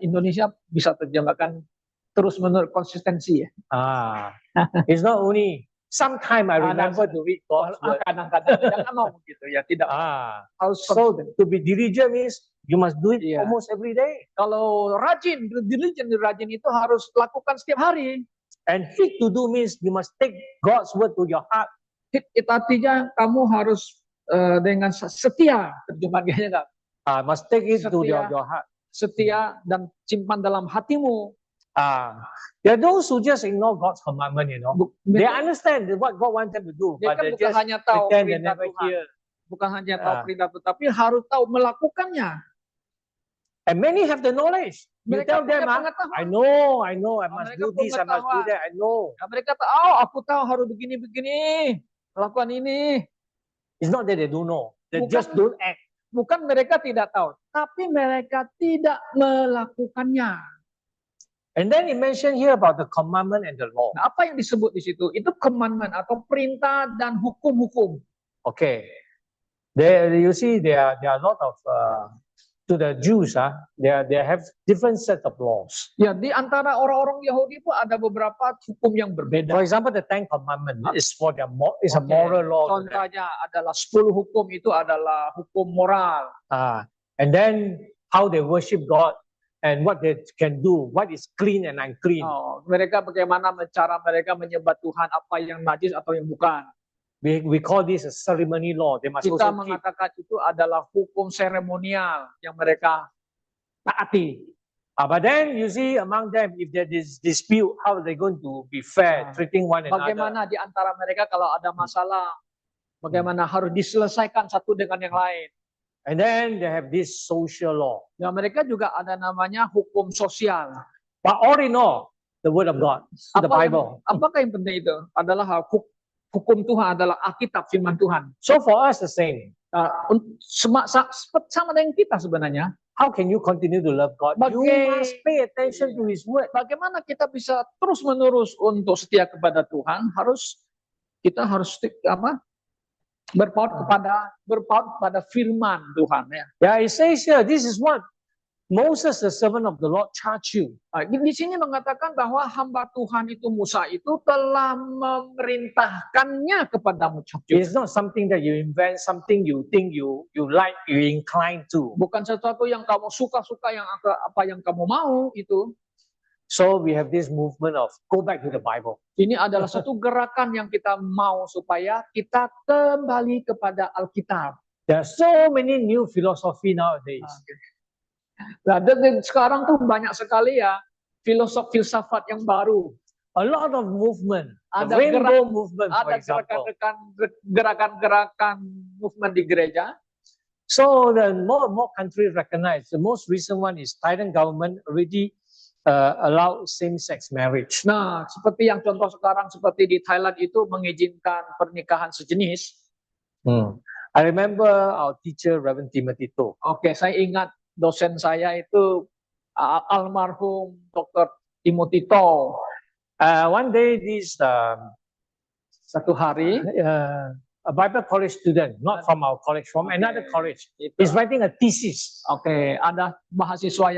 Indonesia bisa terjemahkan terus menerus konsistensi ya. It's not only sometime I remember to read God's word. Kadang-kadang jangan mau gitu ya, tidak. So to be diligent means you must do it almost every day. Kalau rajin itu harus lakukan setiap hari. And heed to do means you must take God's word to your heart. Itu artinya kamu harus dengan setia, terjemahannya enggak? Must take it to your heart. Setia dan simpan dalam hatimu. There are those who just ignore God's commandment, They understand what God wants them to do, but they bukan just hanya tahu pretend they perintah never Tuhan. hear. Bukan hanya tahu perintah Tuhan, tapi harus tahu melakukannya. And many have the knowledge. You Mereka tell them, punya pengetahuan. I know, I must Mereka do this, I must do that, I know. Mereka tahu, aku tahu harus begini, lakukan ini. It's not that they don't know. They Bukan. just don't act. Bukan mereka tidak tahu, tapi mereka tidak melakukannya. And then he mentioned here about the commandment and the law. Nah, apa yang disebut di situ? Itu commandment atau perintah dan hukum-hukum. Okay. There you see there are a lot of to the Jews, they have different set of laws. Ya, di antara orang-orang Yahudi itu ada beberapa hukum yang berbeda. For example, the Ten Commandments is for their is a moral law. Contohnya adalah 10 hukum itu adalah hukum moral. And then how they worship God and what they can do, what is clean and unclean. Mereka bagaimana cara mereka menyembah Tuhan, apa yang najis atau yang bukan. We call this a ceremony law. They must Kita also keep. mengatakan itu adalah hukum seremonial yang mereka taati. But then you see among them, if there is dispute, how are they going to be fair, treating one another? Bagaimana di antara mereka kalau ada masalah, bagaimana harus diselesaikan satu dengan yang lain. And then they have this social law. Ya, mereka juga ada namanya hukum sosial. But all in all, the Word of God, the Bible. Apakah yang penting itu? Adalah hukum Tuhan, adalah Alkitab, firman Tuhan. So for us the same. Sama dengan kita sebenarnya. How can you continue to love God? You must pay attention to His Word. Bagaimana kita bisa terus menerus untuk setia kepada Tuhan? Kita harus berpaut kepada firman Tuhan, ya. Yeah, it says here, this is what Moses, the servant of the Lord, charged you. Di sini mengatakan bahwa hamba Tuhan itu Musa itu telah memerintahkannya kepadamu. It's not something that you invent, something you think you like, you incline to. Bukan sesuatu yang kamu suka-suka, yang apa yang kamu mau itu. So we have this movement of go back to the Bible. Ini adalah satu gerakan yang kita mau supaya kita kembali kepada Alkitab. There are so many new philosophy nowadays. Nah, dan sekarang tuh banyak sekali ya filsafat yang baru. A lot of movement, ada rainbow movement, for ada example. gerakan-gerakan movement di gereja. So the more countries recognize. The most recent one is Thailand government already allow same-sex marriage. Nah, seperti yang contoh sekarang seperti di Thailand itu mengizinkan pernikahan sejenis. I remember our teacher Reverend Timothy To. Oke, saya ingat dosen saya itu almarhum Dr. Timothy To. One day, satu hari, a Bible college student, not from our college, from another college, is writing a thesis. Oke, ada mahasiswa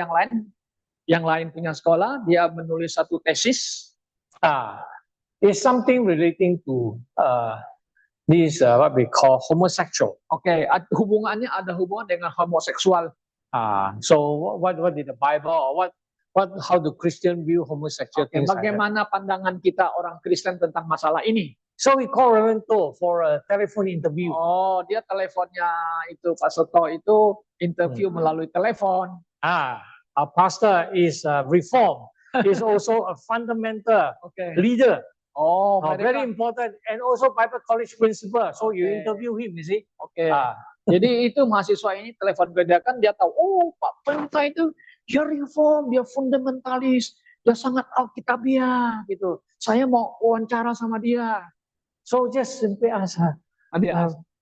yang lain punya sekolah, dia menulis satu tesis. It's something relating to this what we call homosexual. Oke, ada hubungan dengan homoseksual. So what did the Bible or how do Christian view homosexual things? Bagaimana pandangan kita orang Kristen tentang masalah ini? So we call Reverend To for a telephone interview. Oh, dia teleponnya itu Pastor To itu interview melalui telepon. Our pastor is reform. He's also a fundamental leader. Oh, very important, and also Bible college principal. So you interview him, you see? Jadi itu mahasiswa ini telepon ke dia, kan dia tahu, oh Pak Pendeta itu dia reform, dia fundamentalis, dia sangat alkitabiah gitu. Saya mau wawancara sama dia. So just simply ask her,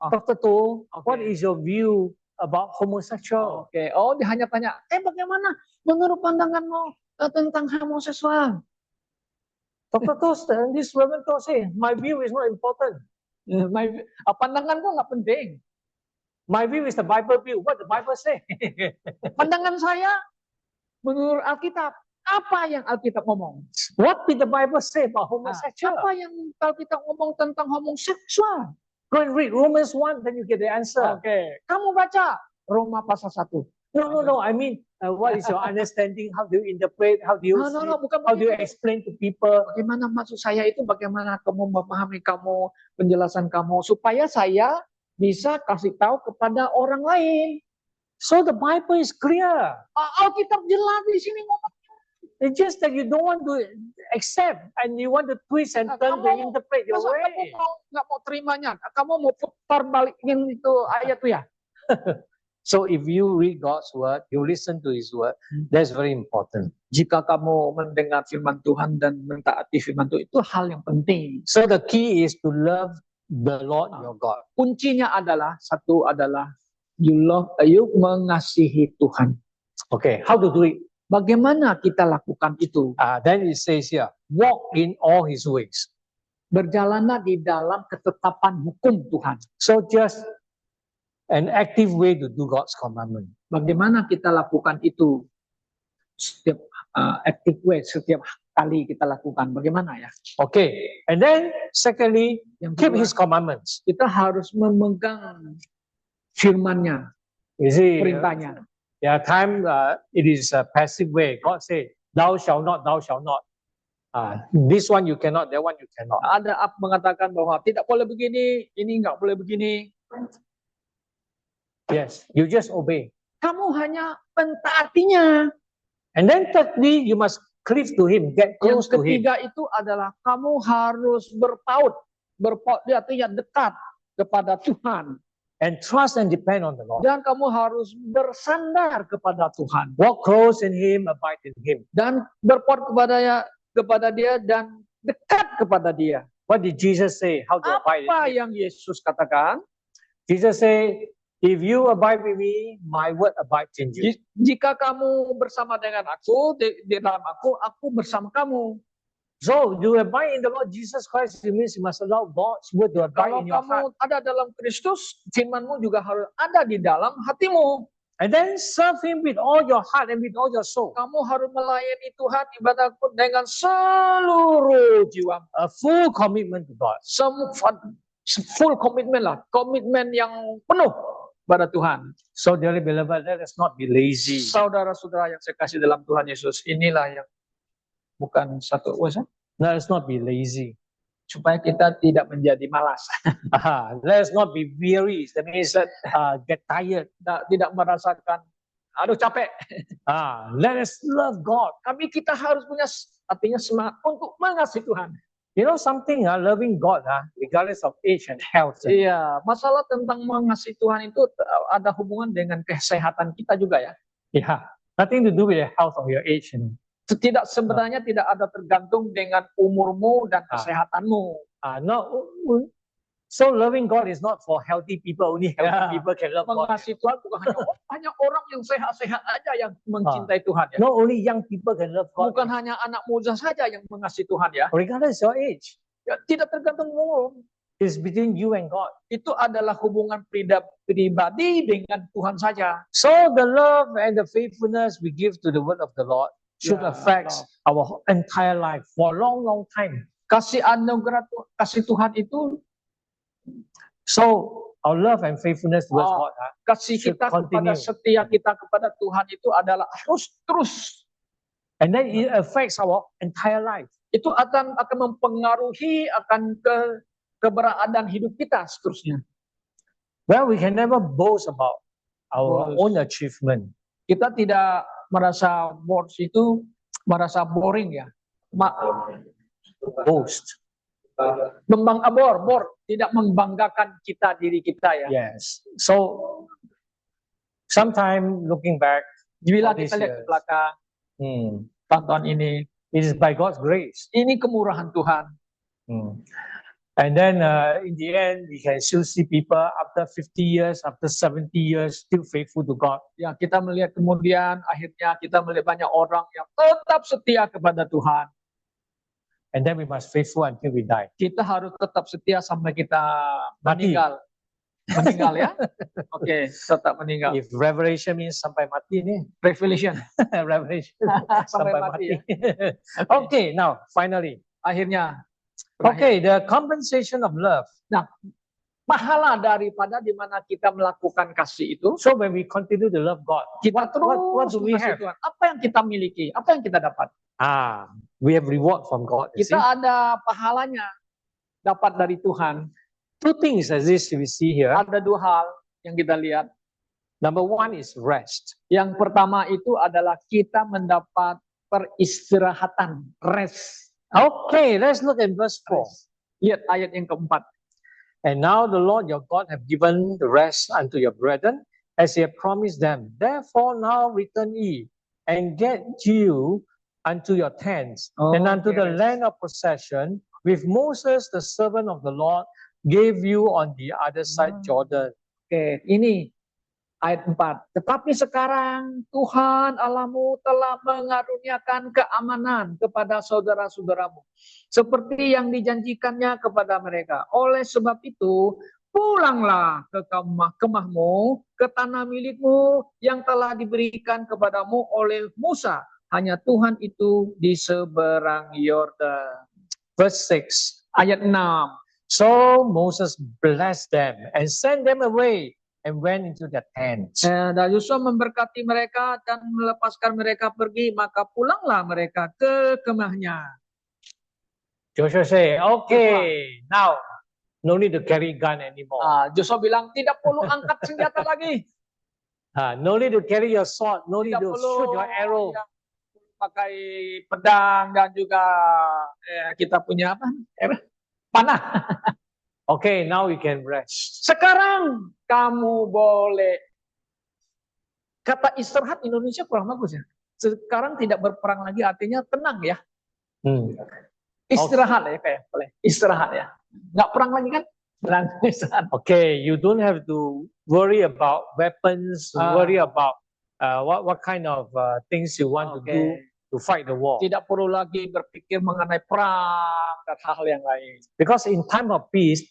Dr. To, what is your view about homosexual? Oh, dia hanya tanya, bagaimana menurut pandanganmu tentang homoseksual? Dr. To, this Reverend To say, my view is not important. Pandanganku nggak penting. My view is the Bible view. What the Bible say? Pandangan saya menurut Alkitab. Apa yang Alkitab ngomong? What did the Bible say about homosexual? Apa yang Alkitab ngomong tentang homoseksual? Go and read Romans 1, then you get the answer. Kamu baca Roma pasal 1. No. I mean, what is your understanding? How do you interpret? How do you how do you explain to people? Bagaimana maksud saya itu? Bagaimana kamu memahami penjelasan kamu supaya saya bisa kasih tahu kepada orang lain. So the Bible is clear. Alkitab jelas di sini ngomong. It's just that you don't want to accept and you want to twist and turn to interpret your way. Kamu nggak mau terimanya. Kamu mau putar balikin itu ayat itu ya. So if you read God's word, you listen to His word, that's very important. Jika kamu mendengar firman Tuhan dan mentaati firman Tuhan, itu hal yang penting. So the key is to love the Lord your God. Kuncinya satu adalah you mengasihi Tuhan. How to do it? Bagaimana kita lakukan itu? Then it says here, walk in all His ways. Berjalanlah di dalam ketetapan hukum Tuhan. So just an active way to do God's commandment. Bagaimana kita lakukan itu? Setiap active way, setiap kali kita lakukan. Bagaimana ya? And then secondly, keep His commandments. Kita harus memegang firman-Nya, perintahnya. Time it is a passive way. God say, thou shalt not, thou shalt not. This one you cannot, that one you cannot. Ada mengatakan bahwa tidak boleh begini, ini nggak boleh begini. Yes, you just obey. Kamu hanya mentaatinya. And then thirdly, you must cleave to Him, get close to Him. Yang ketiga itu adalah kamu harus berpaut artinya dekat kepada Tuhan. And trust and depend on the Lord. Dan kamu harus bersandar kepada Tuhan. Walk close in Him, abide in Him. Dan berpaut kepada dia dan dekat kepada dia. What did Jesus say? How to abide in Apa me? yang Yesus katakan? Jesus say, if you abide with me, my word abides in you. Jika kamu bersama dengan aku, di dalam aku bersama kamu. So you abide in the Lord Jesus Christ, it means you must allow God's word to abide Kalau in your heart. kamu ada dalam Kristus, firman-Mu juga harus ada di dalam hatimu. And then serve Him with all your heart and with all your soul. Kamu harus melayani Tuhan ibadahku dengan seluruh jiwa. A full commitment to God. Full komitmen lah, komitmen yang penuh pada Tuhan. So dearly beloved, let us not be lazy. Saudara-saudara yang saya kasih dalam Tuhan Yesus, inilah yang bukan satu usaha. Let us not be lazy. Supaya kita tidak menjadi malas. Let us not be weary. That means that get tired. Tidak merasakan, aduh capek. Let us love God. Kita harus punya artinya semangat untuk mengasihi Tuhan. You know something, loving God, regardless of age and health. Iya, masalah tentang mengasihi Tuhan itu ada hubungan dengan kesehatan kita juga ya. Yeah, nothing to do with the health of your age. Sebenarnya tidak ada tergantung dengan umurmu dan kesehatanmu. So loving God is not for healthy people. Only healthy people can love God. Mengasihi Tuhan bukan hanya orang yang sehat-sehat aja yang mencintai Tuhan ya. Not only young people can love God. Bukan hanya anak muda saja yang mengasihi Tuhan ya. Regardless your age. Ya, tidak tergantung umur. It's between you and God. Itu adalah hubungan pribadi dengan Tuhan saja. So the love and the faithfulness we give to the word of the Lord should affect our entire life for a long, long time. Kasih anugerah, kasih Tuhan itu. So our love and faithfulness towards God, kasih kita kepada setia kita kepada Tuhan itu adalah harus terus. And then it affects our entire life. Itu akan mempengaruhi akan keberadaan hidup kita seterusnya. Well, we can never boast about our own achievement. Kita tidak merasa merasa boring ya. Boast. Tidak membanggakan diri kita ya. Yes. So sometime looking back, bila kita lihat ke belakang, tahun ini, it is by God's grace. Ini kemurahan Tuhan. And then in the end, we can still see people after 50 years, after 70 years, still faithful to God. Ya, kita melihat kemudian akhirnya kita melihat banyak orang yang tetap setia kepada Tuhan. And then we must faithful until we die. Kita harus tetap setia sampai kita meninggal. Meninggal ya? Oke, tetap meninggal. If revelation means sampai mati nih. Revelation. Revelation. sampai mati. Ya? Okay, now finally. Akhirnya. Okay, the compensation of love. Nah, pahala daripada di mana kita melakukan kasih itu. So when we continue to love God, kita what do we have? Tuhan. Apa yang kita miliki? Apa yang kita dapat? We have reward from God. Kita ada pahalanya dapat dari Tuhan. Two things as this we see here. Ada dua hal yang kita lihat. Number one is rest. Yang pertama itu adalah kita mendapat peristirahatan, rest. Okay, let's look at verse 4. Lihat ayat yang keempat. And now the Lord your God have given the rest unto your brethren, as he have promised them. Therefore now return ye, and get you unto your tents, and unto the land of possession, with Moses the servant of the Lord gave you on the other side Jordan. Oke, ini ayat 4. Tetapi sekarang Tuhan Allahmu telah mengaruniakan keamanan kepada saudara-saudaramu, seperti yang dijanjikannya kepada mereka. Oleh sebab itu, pulanglah ke kemahmu, ke tanah milikmu yang telah diberikan kepadamu oleh Musa. Hanya Tuhan itu di seberang Yordan. Verse 6. Ayat 6. So Moses blessed them and sent them away and went into their tents. Dan Yosua memberkati mereka dan melepaskan mereka pergi, maka pulanglah mereka ke kemahnya. Joshua say, okay, now no need to carry gun anymore. Joshua bilang tidak perlu angkat senjata lagi. No need to carry your sword, no need to shoot your arrow. Pakai pedang dan juga kita punya apa? Panah. Okay, now we can rest. Sekarang kamu boleh. Kata istirahat Indonesia kurang bagus ya. Sekarang tidak berperang lagi artinya tenang ya. Hmm. Istirahat ya kayak boleh. Istirahat ya. Nggak perang lagi kan? Perang istirahat. Okay, you don't have to worry about weapons, worry about what kind of things you want to do to fight the war. Tidak perlu lagi berpikir mengenai perang dan hal yang lain. Because in time of peace,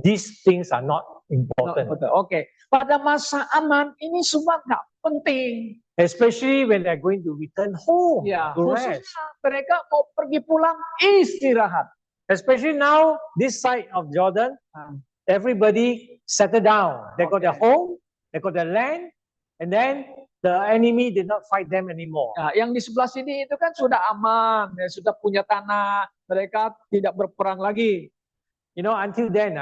these things are not important. Oke. Pada masa aman ini semua nggak penting. Especially when they're going to return home Ya, to khususnya rest. mereka mau pergi pulang istirahat. Especially now, this side of Jordan, everybody settle down. They got their home, they got their land, and then the enemy did not fight them anymore. Nah, yang di sebelah sini itu kan sudah aman, ya, sudah punya tanah, mereka tidak berperang lagi. You know, until then,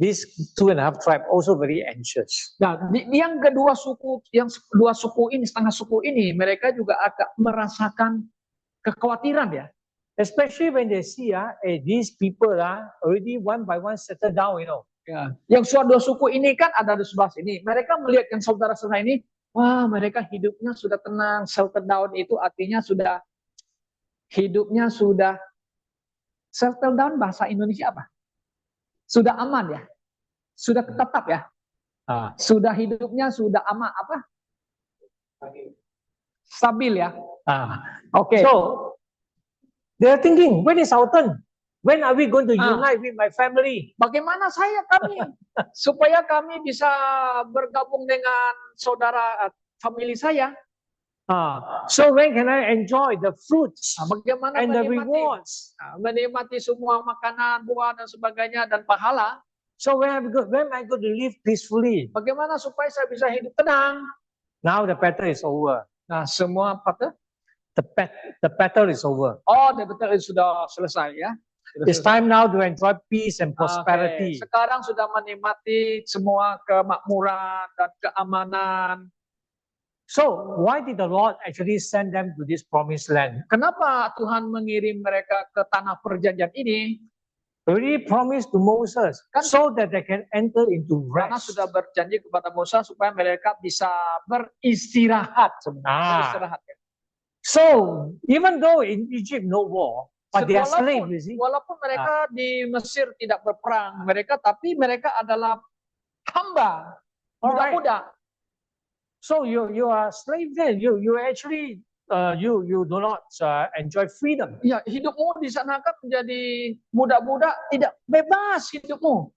these 2.5 tribes also very anxious. Nah, yang kedua suku, yang dua suku ini, setengah suku ini, mereka juga agak merasakan kekhawatiran ya. Especially when they see, these people already one by one settle down, you know. Ya. Yang dua suku ini kan ada di sebelah sini. Mereka melihat yang saudara-saudara ini, wah mereka hidupnya sudah tenang, settle down itu artinya sudah hidupnya sudah settle down, bahasa Indonesia apa? Sudah aman ya, sudah tetap ya, sudah hidupnya sudah aman apa? Stabil ya. Oke. So they are thinking, when is our turn? When are we going to unite with my family? Bagaimana kami supaya kami bisa bergabung dengan saudara family saya? So when can I enjoy the fruits bagaimana and the rewards? Menikmati semua makanan, buah dan sebagainya dan pahala. So when am I going to live peacefully? Bagaimana supaya saya bisa hidup tenang? Now the battle is over. Nah, semua the battle is over. Oh, the battle sudah selesai ya. It's time now to enjoy peace and prosperity. Sekarang sudah menikmati semua kemakmuran dan keamanan. So, why did the Lord actually send them to this promised land? Kenapa Tuhan mengirim mereka ke tanah perjanjian ini? Already promised to Moses, so that they can enter into rest. Karena sudah berjanji kepada Musa supaya mereka bisa beristirahat sebenarnya. So, even though in Egypt no war, but they are slaves, you see. Walaupun mereka di Mesir tidak berperang, tapi mereka adalah hamba, budak-budak. So you are slave then. You actually you do not enjoy freedom. Ya, hidupmu di sana kan menjadi budak-budak, tidak bebas hidupmu.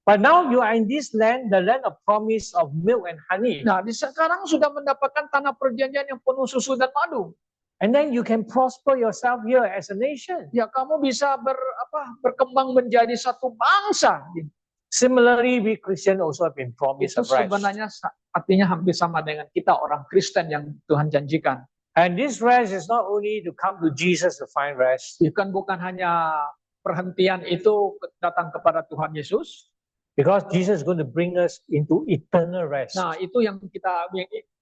But now you are in this land, the land of promise of milk and honey. Nah, sekarang sudah mendapatkan tanah perjanjian yang penuh susu dan madu. And then you can prosper yourself here as a nation. Ya, kamu bisa berkembang menjadi satu bangsa. Similarly, we Christians also have been promised Itu rest. sebenarnya artinya hampir sama dengan kita orang Kristen yang Tuhan janjikan. And this rest is not only to come to Jesus to find rest. Bukan hanya perhentian itu datang kepada Tuhan Yesus. Because Jesus is going to bring us into eternal rest. Nah, itu yang kita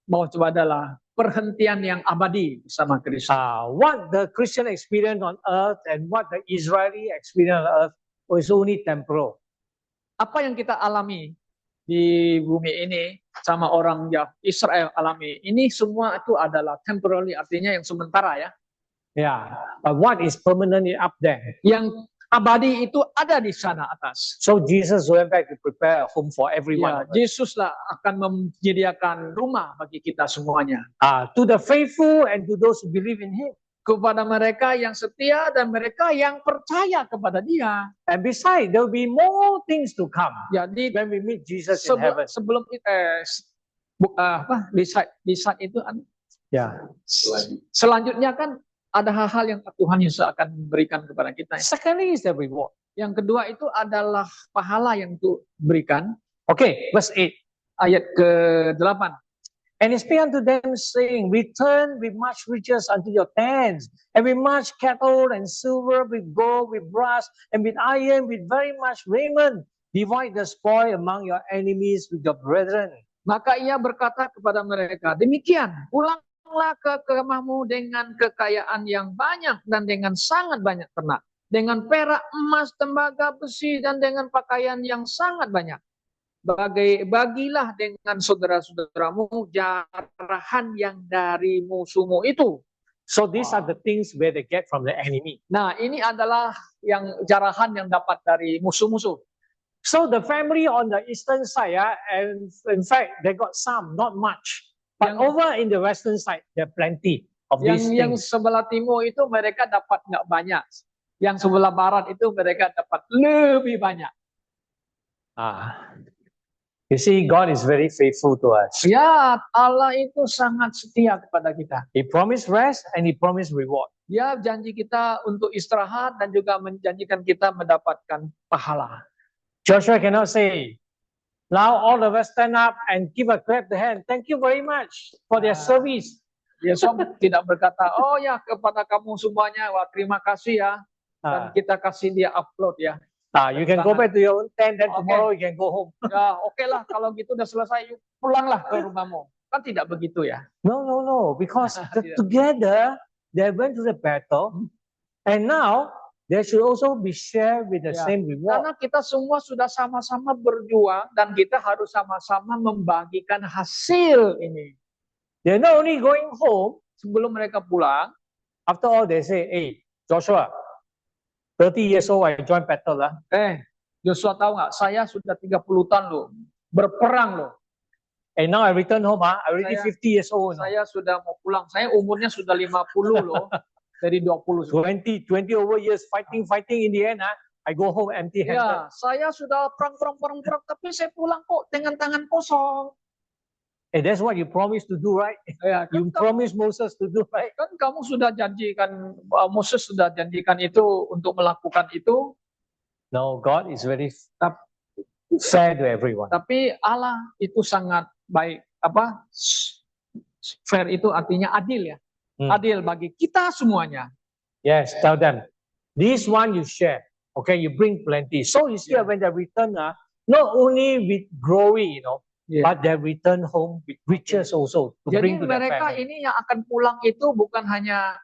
mau coba adalah perhentian yang abadi bersama Kristus. What the Christian experience on earth and what the Israeli experience on earth is only temporal. Apa yang kita alami di bumi ini sama orang Israel alami, ini semua itu adalah temporary, artinya yang sementara ya. Yeah, but what is permanently up there? Yang abadi itu ada di sana atas. So Jesus went back to prepare a home for everyone. Yesus lah akan menyediakan rumah bagi kita semuanya. To the faithful and to those who believe in Him. Kepada mereka yang setia dan mereka yang percaya kepada Dia. And besides, there will be more things to come. Jadi when we meet Jesus in heaven. Sebelum di saat itu, selanjutnya kan ada hal-hal yang Tuhan Yesus akan berikan kepada kita. Secondly is the reward. Yang kedua itu adalah pahala yang Tuhan berikan. Okay, verse 8. Ayat ke-8. And he spake unto them, saying, return with much riches unto your tents, and with much cattle and silver, with gold, with brass, and with iron, with very much raiment. Divide the spoil among your enemies with your brethren. Maka ia berkata kepada mereka, demikian, pulanglah ke kemahmu dengan kekayaan yang banyak dan dengan sangat banyak ternak, dengan perak, emas, tembaga, besi, dan dengan pakaian yang sangat banyak. Bagilah dengan saudara-saudaramu jarahan yang dari musuhmu itu. So these are the things where they get from the enemy. Nah, ini adalah yang jarahan yang dapat dari musuh-musuh. So the family on the eastern side, and in fact, they got some, not much. But over in the western side, there are plenty of these Yang things. sebelah timur itu mereka dapat nggak banyak. Yang sebelah barat itu mereka dapat lebih banyak. You see, God is very faithful to us. Ya, Allah itu sangat setia kepada kita. He promised rest and He promised reward. Dia janji kita untuk istirahat dan juga menjanjikan kita mendapatkan pahala. Joshua cannot say, now all of us stand up and give a clap the hand. Thank you very much for their service. Yesua tidak berkata, oh ya kepada kamu semuanya, wah terima kasih ya. Dan kita kasih dia upload ya. You can go back to your own tent, then tomorrow you can go home. Ya, oke lah kalau gitu udah selesai, pulanglah ke rumahmu. Kan tidak begitu ya. No, because together they went to the battle, and now they should also be shared with the same reward. Karena kita semua sudah sama-sama berjuang dan kita harus sama-sama membagikan hasil ini. They're not only going home, sebelum mereka pulang, after all they say, hey, Joshua, 30 years old, I joined battle lah. Joshua tahu nggak? Saya sudah 30 tahun loh, berperang loh. And now I return home, I already 50 years old. Saya sudah mau pulang. Saya umurnya sudah 50 loh, dari 20. 20 over years fighting. In the end, I go home empty-handed. Ya, saya sudah perang, tapi saya pulang kok dengan tangan kosong. That's what you promised to do, right? Ya, you promised Moses to do, right? Kan kamu sudah janjikan, Moses sudah janjikan itu untuk melakukan itu. No, God is very fair to everyone. Tapi Allah itu sangat baik. Fair itu artinya adil ya. Adil bagi kita semuanya. Yes, tell them. This one you share. Okay, you bring plenty. So you see when they return, not only with glory, but they return home with riches also to Jadi bring to their mereka family. ini yang akan pulang itu bukan hanya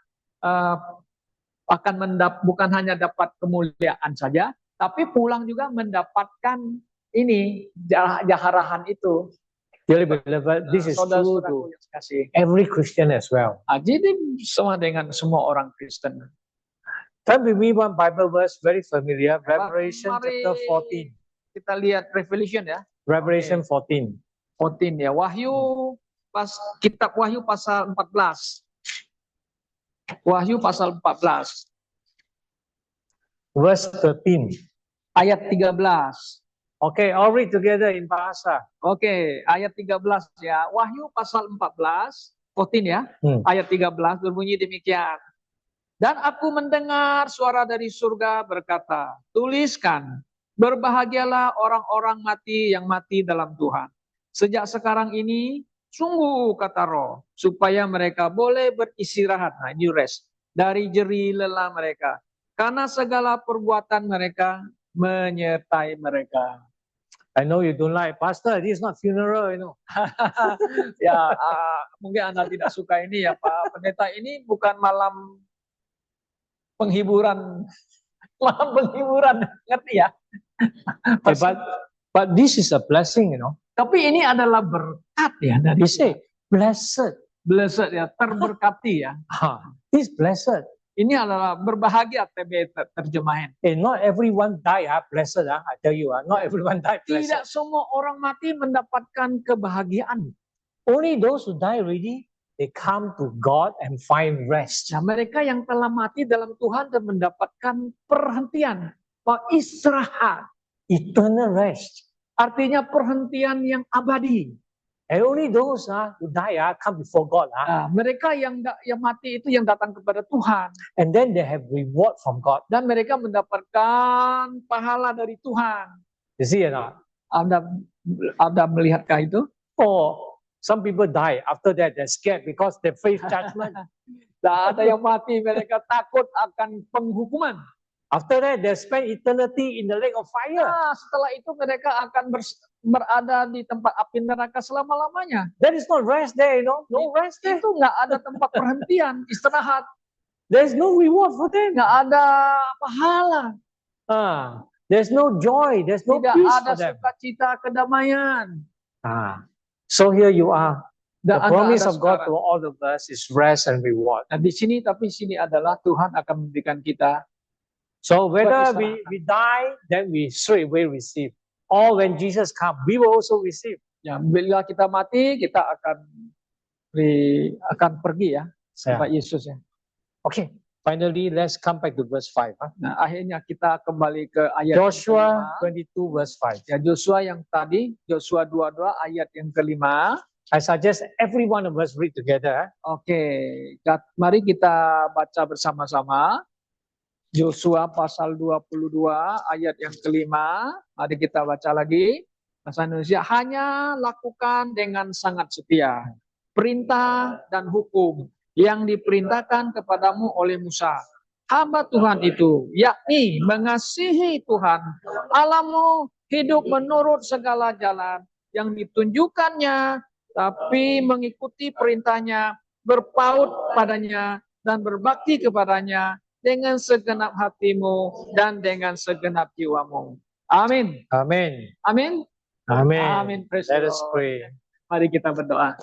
bukan hanya dapat kemuliaan saja, tapi pulang juga mendapatkan ini jaharahan itu. Dearly beloved, this is true to every Christian as well. Jadi sama dengan semua orang Kristen. Turn with me one Bible verse very familiar, Revelation Mari chapter 14. Kita lihat Revelation ya. Revelation 14. 14 ya. Kitab Wahyu pasal 14. Wahyu pasal 14. Verse 13. Ayat 13. Okay, I'll read together in bahasa. Oke, ayat 13 ya. Wahyu pasal 14, 14 ya. Ayat 13 berbunyi demikian. Dan aku mendengar suara dari surga berkata, tuliskan, berbahagialah orang-orang mati yang mati dalam Tuhan. Sejak sekarang ini, sungguh kata Roh, supaya mereka boleh beristirahat, new rest, dari jerih lelah mereka. Karena segala perbuatan mereka menyertai mereka. I know you don't like, Pastor, this is not funeral, Ya, mungkin Anda tidak suka ini ya Pak Pendeta, ini bukan malam penghiburan, ngerti ya? But this is a blessing, Tapi ini adalah berkat ya dari You say, blessed ya, terberkati ya. This blessed. Ini adalah berbahagia, TB terjemahin. Not everyone die, blessed. I tell you, not everyone die blessed. Tidak semua orang mati mendapatkan kebahagiaan. Only those who die already, they come to God and find rest. Nah, mereka yang telah mati dalam Tuhan dan mendapatkan perhentian, istirahat, eternal rest. Artinya perhentian yang abadi. And only those who die come before God. Nah, mereka yang mati itu yang datang kepada Tuhan. And then they have reward from God. Dan mereka mendapatkan pahala dari Tuhan. You see, Anda melihatkah itu? Some people die. After that, they're scared because they face judgment. Nah, ada yang mati, mereka takut akan penghukuman. After that, they spend eternity in the lake of fire. Nah, setelah itu mereka akan berada di tempat api neraka selama-lamanya. There is no rest there, No rest there. Itu nggak ada tempat perhentian, istirahat. There is no reward for them. Nggak ada pahala. There's no joy. There's no Tidak peace ada for them. sukacita, kedamaian. So here you are. The Dan promise ada of God sekarang. to all of us is rest and reward. Nah, tapi sini adalah Tuhan akan memberikan kita. So whether Beristirahat. we die, then we straight away receive. Or when Jesus comes, we will also receive. Ya, bila kita mati, kita akan pergi ya, sampai Yesus ya. Okay, finally, let's come back to verse 5. Nah, akhirnya kita kembali ke ayat Joshua yang kelima. 22, verse 5. Ya, Joshua yang tadi, Joshua 22 ayat yang kelima. I suggest every one of us read together. Oke, mari kita baca bersama-sama. Joshua pasal 22 ayat yang kelima. Mari kita baca lagi. Bahasa Indonesia, hanya lakukan dengan sangat setia perintah dan hukum yang diperintahkan kepadamu oleh Musa, hamba Tuhan itu, yakni mengasihi Tuhan Allahmu, hidup menurut segala jalan yang ditunjukkannya, tapi mengikuti perintahnya, berpaut padanya, dan berbakti kepadanya dengan segenap hatimu dan dengan segenap jiwamu. Amin. Amen. Amin. Amen. Amin. Praise Let the us Lord. pray. Mari kita berdoa.